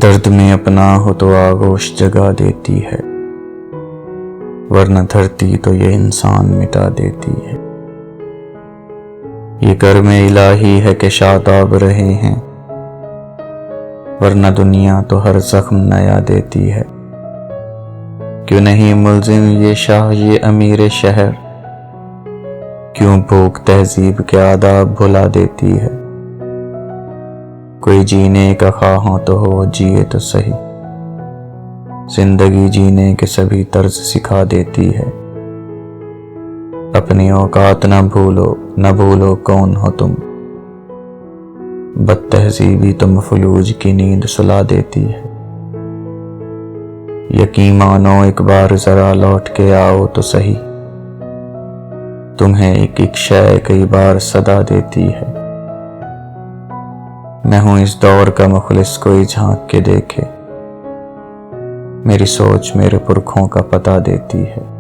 درد میں اپنا ہو تو آغوش جگا دیتی ہے، ورنہ دھرتی تو یہ انسان مٹا دیتی ہے۔ یہ کرم الہی ہے کہ شاداب رہے ہیں، ورنہ دنیا تو ہر زخم نیا دیتی ہے۔ کیوں نہیں ملزم یہ شاہ یہ امیر شہر، کیوں بھوک تہذیب کے آداب بھلا دیتی ہے۔ کوئی جینے کا خواہاں تو ہو جیے تو سہی، زندگی جینے کے سبھی طرز سکھا دیتی ہے۔ اپنی اوقات نہ بھولو کون ہو تم، بد تہذیبی تو مفلوج کی نیند سلا دیتی ہے۔ یقین مانو ایک بار ذرا لوٹ کے آؤ تو سہی، تمہیں ایک ایک شے کئی بار صدا دیتی ہے۔ میں ہوں اس دور کا مخلص، کوئی جھانک کے دیکھے، میری سوچ میرے پرکھوں کا پتہ دیتی ہے۔